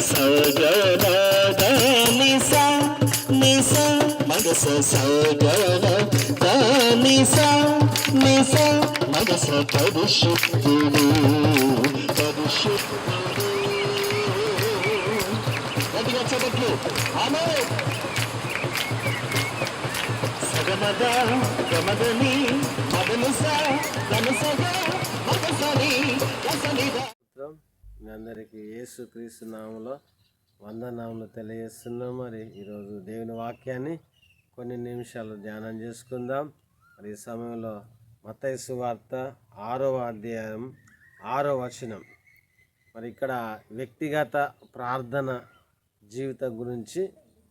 సగద నిస నిస మగస సగద నిస నిస మగస పరిశుద్ధుడు పరిశుద్ధుడు. గట్టిగా చెప్పట్లు. ఆమేన్. సగమద గమదని మదనిస గమసగ మగసని రసనిద. మీ అందరికీ యేసుక్రీస్తు నామములో వందనామములు తెలియజేస్తున్నాం. మరి ఈరోజు దేవుని వాక్యాన్ని కొన్ని నిమిషాలు ధ్యానం చేసుకుందాం. మరి ఈ సమయంలో మత్తయి సువార్త 6వ అధ్యాయం 6వ వచనం. మరి ఇక్కడ వ్యక్తిగత ప్రార్థన జీవితం గురించి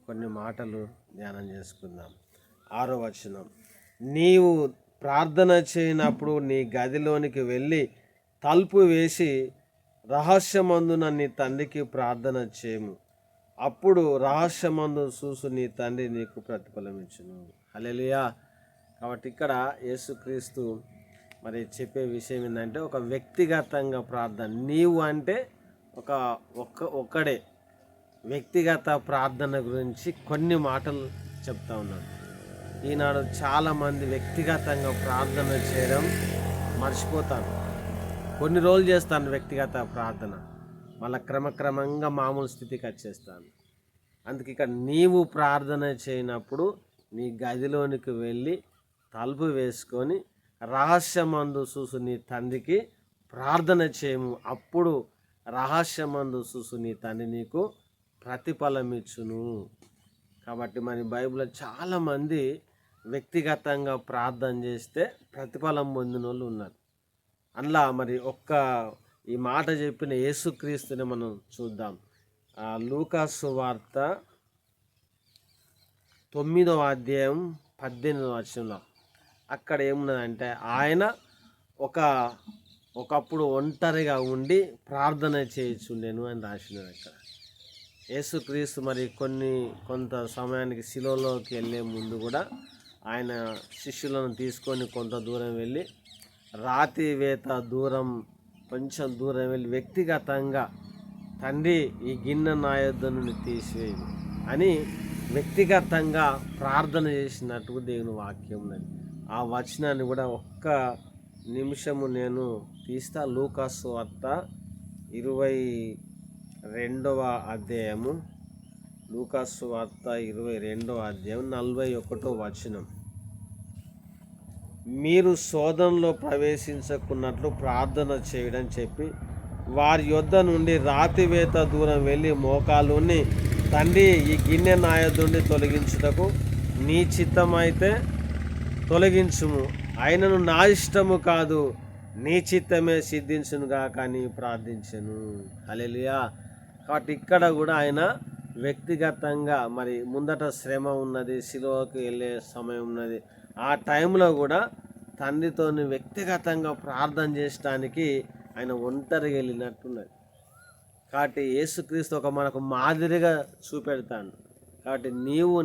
కొన్ని మాటలు ధ్యానం చేసుకుందాం. 6వ వచనం, నీవు ప్రార్థన చేయనప్పుడు నీ గదిలోనికి వెళ్ళి తలుపు వేసి రహస్యమందున నీ తండ్రికి ప్రార్థన చేయము, అప్పుడు రహస్యమందు చూసు నీ తండ్రి నీకు ప్రతిఫలమిచ్చును. హల్లెలూయా. కాబట్టి ఇక్కడ యేసుక్రీస్తు మరి చెప్పే విషయం ఏంటంటే ఒక వ్యక్తిగతంగా ప్రార్థన. నీవు అంటే ఒక్కడే వ్యక్తిగత ప్రార్థన గురించి కొన్ని మాటలు చెప్తా ఉన్నాడు. ఈనాడు చాలామంది వ్యక్తిగతంగా ప్రార్థన చేయడం మర్చిపోతాను. కొన్ని రోజులు చేస్తాను వ్యక్తిగత ప్రార్థన, మళ్ళీ క్రమక్రమంగా మామూలు స్థితికి వచ్చేస్తాను. అందుకే ఇక్కడ నీవు ప్రార్థన చేయనప్పుడు నీ గదిలోనికి వెళ్ళి తలుపు వేసుకొని రహస్యమందు చూసు నీ తండ్రికి ప్రార్థన చేయము, అప్పుడు రహస్యమందు చూసు నీ తండ్రి నీకు ప్రతిఫలం ఇచ్చును. కాబట్టి మరి బైబిల్లో చాలామంది వ్యక్తిగతంగా ప్రార్థన చేస్తే ప్రతిఫలం పొందిన వాళ్ళు ఉన్నారు. అందులో మరి ఈ మాట చెప్పిన యేసుక్రీస్తుని మనం చూద్దాం. లూకాసు సువార్త 9వ అధ్యాయం 18వ వచనంలో అక్కడ ఏమున్నదంటే ఆయన ఒకప్పుడు ఒంటరిగా ఉండి ప్రార్థన చేయుచుండెను అని రాసినాడు. అక్కడ యేసుక్రీస్తు మరి కొంత సమయానికి శిలువలోకి వెళ్ళే ముందు కూడా ఆయన శిష్యులను తీసుకొని కొంత దూరం వెళ్ళి రాతి వేత కొంచెం దూరం వెళ్ళి వ్యక్తిగతంగా తండ్రి ఈ గిన్నె నా యొద్ద నుండి తీసివేయి అని వ్యక్తిగతంగా ప్రార్థన చేసినట్టు దేవుని వాక్యం ఉన్నది. ఆ వచనాన్ని కూడా ఒక్క నిమిషము నేను తీస్తా. లూకాసు వార్త 22వ అధ్యాయము, లూకాసు వార్త 22వ అధ్యాయం 41వ వచనం. మీరు శోధనలో ప్రవేశించకున్నట్లు ప్రార్థన చేయడం చెప్పి వారి యొద్ద నుండి రాతివేత దూరం వెళ్ళి మోకాలుని తండ్రి ఈ గిన్నె నా యొద్ద నుండి తొలగించుటకు నీ చిత్తమైతే తొలగించుము, ఆయనను నా ఇష్టము కాదు నీ చిత్తమే సిద్ధించునుగా కానీ ప్రార్థించను. హల్లెలూయా. కాబట్టి ఇక్కడ కూడా ఆయన వ్యక్తిగతంగా మరి ముందట శ్రమ ఉన్నది, శిలువకు వెళ్ళే సమయం ఉన్నది. ఆ టైంలో కూడా తండ్రితో వ్యక్తిగతంగా ప్రార్థన చేయడానికి ఆయన ఒంటరిగా వెళ్ళినట్టున్నది. కాబట్టి యేసుక్రీస్తు మనకు మాదిరిగా చూపెడతాను. కాబట్టి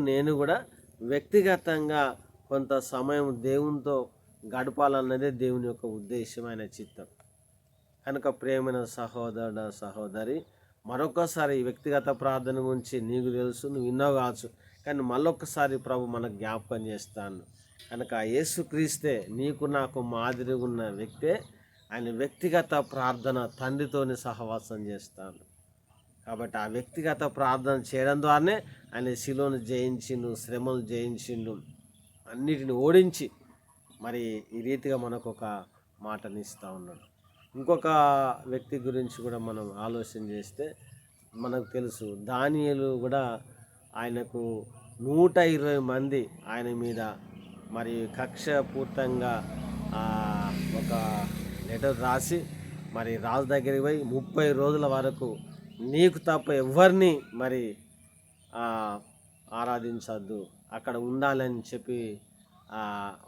నేను కూడా వ్యక్తిగతంగా కొంత సమయం దేవునితో గడపాలన్నదే దేవుని యొక్క ఉద్దేశమైన చిత్తం. కనుక ప్రియమైన సహోదరుడు సహోదరి, మరొకసారి ఈ వ్యక్తిగత ప్రార్థన గురించి నీకు తెలుసు, నువ్వు విన్నావు కావచ్చు, కానీ మళ్ళొక్కసారి ప్రభు మనకు జ్ఞాపకం చేస్తాను. కనుక యేసుక్రీస్తే నీకు నాకు మాదిరి ఉన్న వ్యక్తే ఆయన వ్యక్తిగత ప్రార్థన తండ్రితోని సహవాసం చేస్తాను. కాబట్టి ఆ వ్యక్తిగత ప్రార్థన చేయడం ద్వారానే ఆయన శిలువను జయించిండు, శ్రమలు జయించిండు, అన్నిటిని ఓడించి మరి ఈ రీతిగా మనకు ఒక మాటనిస్తూ ఉన్నాడు. ఇంకొక వ్యక్తి గురించి కూడా మనం ఆలోచన చేస్తే మనకు తెలుసు, దానియేలు కూడా ఆయనకు 120 మంది ఆయన మీద మరి కక్షపూర్తంగా ఒక లెటర్ రాసి మరి రాజు దగ్గరికి పోయి 30 రోజుల వరకు నీకు తప్ప ఎవరిని మరి ఆరాధించద్దు, అక్కడ ఉండాలని చెప్పి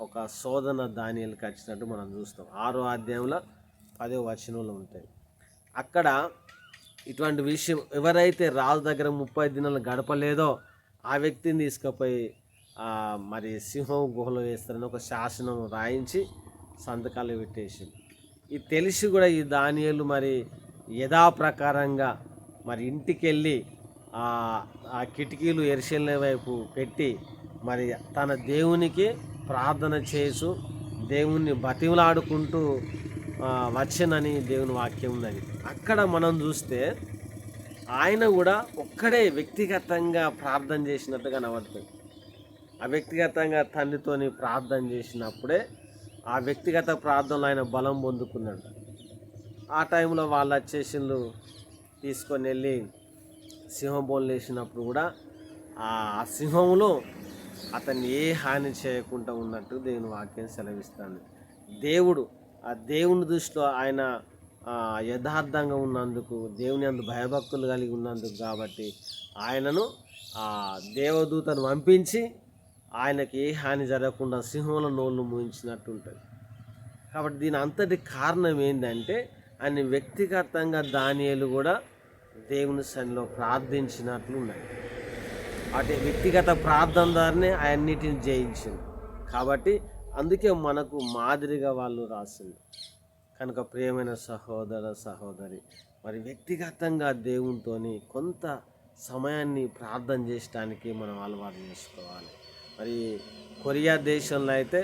ఒక శోధన దానియేలుకి వచ్చినట్టు మనం చూస్తాం. 6వ అధ్యాయంలో 10వ వచనంలో ఉంటాయి. అక్కడ ఇటువంటి విషయం ఎవరైతే రాజు దగ్గర 30 దినాలు గడపలేదో ఆ వ్యక్తిని తీసుకుపోయి మరి సింహం గుహలో వేస్తారని ఒక శాసనం రాయించి సంతకాలు పెట్టేసి, ఇది తెలిసి కూడా ఈ దానియేలు మరి యథాప్రకారంగా మరి ఇంటికి వెళ్ళి ఆ కిటికీలు ఎరుసలేము వైపు పెట్టి మరి తన దేవునికి ప్రార్థన చేసు దేవుణ్ణి బతిమలాడుకుంటూ వచ్చనని దేవుని వాక్యం ఉన్నది. అక్కడ మనం చూస్తే ఆయన కూడా ఒక్కడే వ్యక్తిగతంగా ప్రార్థన చేసినట్టు కనబడుతుంది. ఆ వ్యక్తిగతంగా తండ్రితోని ప్రార్థన చేసినప్పుడే ఆ వ్యక్తిగత ప్రార్థనలో ఆయన బలం పొందుకున్నాడు. ఆ టైంలో వాళ్ళు వచ్చేసిండ్రు, తీసుకొని వెళ్ళి సింహం బోన్లు వేసినప్పుడు కూడా ఆ సింహంలో అతన్ని ఏ హాని చేయకుండా ఉన్నట్టు దేవుని వాక్యం సెలవిస్తాను. ఆ దేవుని దృష్టిలో ఆయన యథార్థంగా ఉన్నందుకు, దేవుని అందు భయభక్తులు కలిగి ఉన్నందుకు కాబట్టి ఆయనను దేవదూతను పంపించి ఆయనకి ఏ హాని జరగకుండా సింహంలో నోళ్ళు మూయించినట్టు ఉంటుంది. కాబట్టి దీని అంతటి కారణం ఏంటంటే ఆయన వ్యక్తిగతంగా దానియేలు కూడా దేవుని సన్నిధిలో ప్రార్థించినట్లు ఉన్నాయి. అటు వ్యక్తిగత ప్రార్థన ద్వారానే అన్నిటిని జయించింది. కాబట్టి అందుకే మనకు మాదిరిగా వాళ్ళు రాసింది. కనుక ప్రియమైన సహోదర సహోదరి, మరి వ్యక్తిగతంగా దేవునితో కొంత సమయాన్ని ప్రార్థన చేయడానికి మనం అలవాటు చేసుకోవాలి. మరి కొరియా దేశంలో అయితే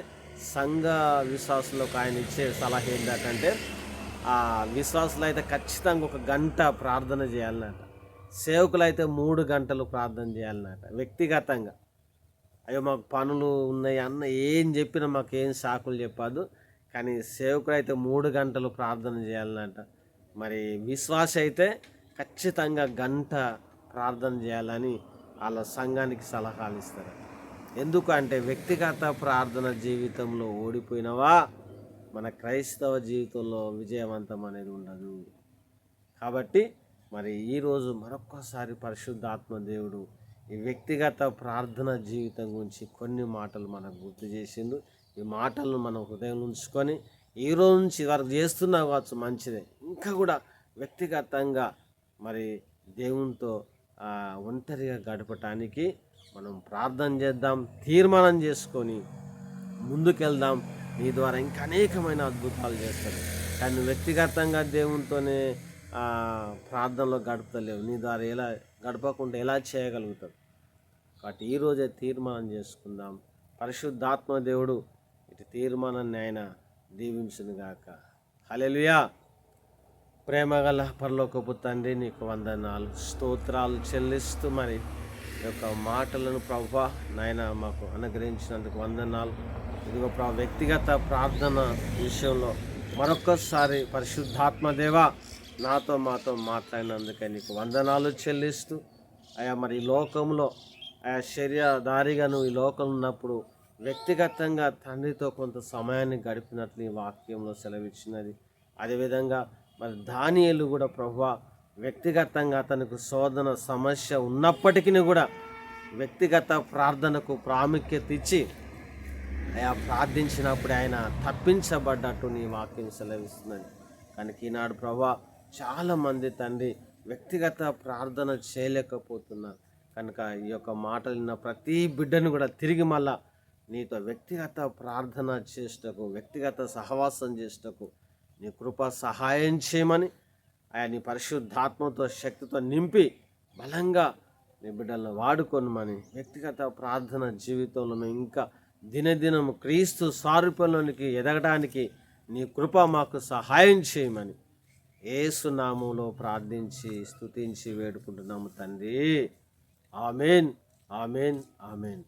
సంఘ విశ్వాసులకు ఆయన ఇచ్చే సలహా ఏంటంటే ఆ విశ్వాసులు అయితే ఖచ్చితంగా 1 గంట ప్రార్థన చేయాలన్నట. సేవకులు అయితే 3 గంటలు ప్రార్థన చేయాలన్నట వ్యక్తిగతంగా. అయ్యో మాకు పనులు ఉన్నాయి అన్న ఏం చెప్పినా మాకు ఏం సాకులు చెప్పదు, కానీ సేవకులు అయితే 3 గంటలు ప్రార్థన చేయాలన్నట. మరి విశ్వాస అయితే ఖచ్చితంగా 1 గంట ప్రార్థన చేయాలని వాళ్ళ సంఘానికి సలహాలు ఇస్తారు. ఎందుకంటే వ్యక్తిగత ప్రార్థన జీవితంలో ఓడిపోయినవా మన క్రైస్తవ జీవితంలో విజయవంతం అనేది ఉండదు. కాబట్టి మరి ఈరోజు మరొక్కసారి పరిశుద్ధాత్మ దేవుడు ఈ వ్యక్తిగత ప్రార్థన జీవితం గురించి కొన్ని మాటలు మనకు గుర్తు చేసిండు. ఈ మాటలను మనం హృదయం ఉంచుకొని ఈ రోజు నుంచి వరకు చేస్తున్నా కావచ్చు మంచిదే, ఇంకా కూడా వ్యక్తిగతంగా మరి దేవునితో ఒంటరిగా గడపటానికి మనం ప్రార్థన చేద్దాం, తీర్మానం చేసుకొని ముందుకెళ్దాం. నీ ద్వారా ఇంకా అనేకమైన అద్భుతాలు చేస్తాడు. కానీ వ్యక్తిగతంగా దేవునితోనే ప్రార్థనలో గడపలేవు. నీ ద్వారా ఎలా గడపకుండా ఎలా చేయగలుగుతావు? కాబట్టి ఈరోజే తీర్మానం చేసుకుందాం. పరిశుద్ధాత్మ దేవుడు ఇటు తీర్మానాన్ని ఆయన దీవించునుగాక. హల్లెలూయా. ప్రేమగల పరలోకపు తండ్రి, నీకు వందనాలు, స్తోత్రాలు చెల్లిస్తూ మరి ఈ యొక్క మాటలను ప్రభువా నాయన మాకు అనుగ్రహించినందుకు వందనాలు. ఇదిగో ప్రభు వ్యక్తిగత ప్రార్థన విషయంలో మరొక్కసారి పరిశుద్ధాత్మ దేవా నాతో మాతో మాట్లాడినందుకే నీకు వందనాలు చెల్లిస్తూ అయా మరి ఈ లోకంలో శరీరధారిగా నువ్వు ఈ లోకంలో ఉన్నప్పుడు వ్యక్తిగతంగా తండ్రితో కొంత సమయాన్ని గడిపినట్లు ఈ వాక్యంలో సెలవిచ్చినది. అదేవిధంగా మరి దానియేలు కూడా ప్రభువా వ్యక్తిగతంగా తనకు శోధన సమస్య ఉన్నప్పటికీ కూడా వ్యక్తిగత ప్రార్థనకు ప్రాముఖ్యత ఇచ్చి అయా ప్రార్థించినప్పుడు ఆయన తప్పించబడ్డట్టు నీ వాక్యం సెలవిస్తున్నది. కనుక ఈనాడు ప్రభువా చాలామంది తండ్రి వ్యక్తిగత ప్రార్థన చేయలేకపోతున్నారు. కనుక ఈ యొక్క మాటలు విన్న ప్రతి బిడ్డను కూడా తిరిగి మళ్ళా నీతో వ్యక్తిగత ప్రార్థన చేసేటకు, వ్యక్తిగత సహవాసం చేసేటకు నీ కృప సహాయం చేయమని ఆయన నీ పరిశుద్ధాత్మతో శక్తితో నింపి బలంగా నీ బిడ్డలను వాడుకొనమని, వ్యక్తిగత ప్రార్థన జీవితంలో ఇంకా దినదినం క్రీస్తు సారూప్యంలోనికి ఎదగడానికి నీ కృప మాకు సహాయం చేయమని యేసు నామములో ప్రార్థించి స్తుతించి వేడుకుంటున్నాము తండ్రి. Amen, amen, amen.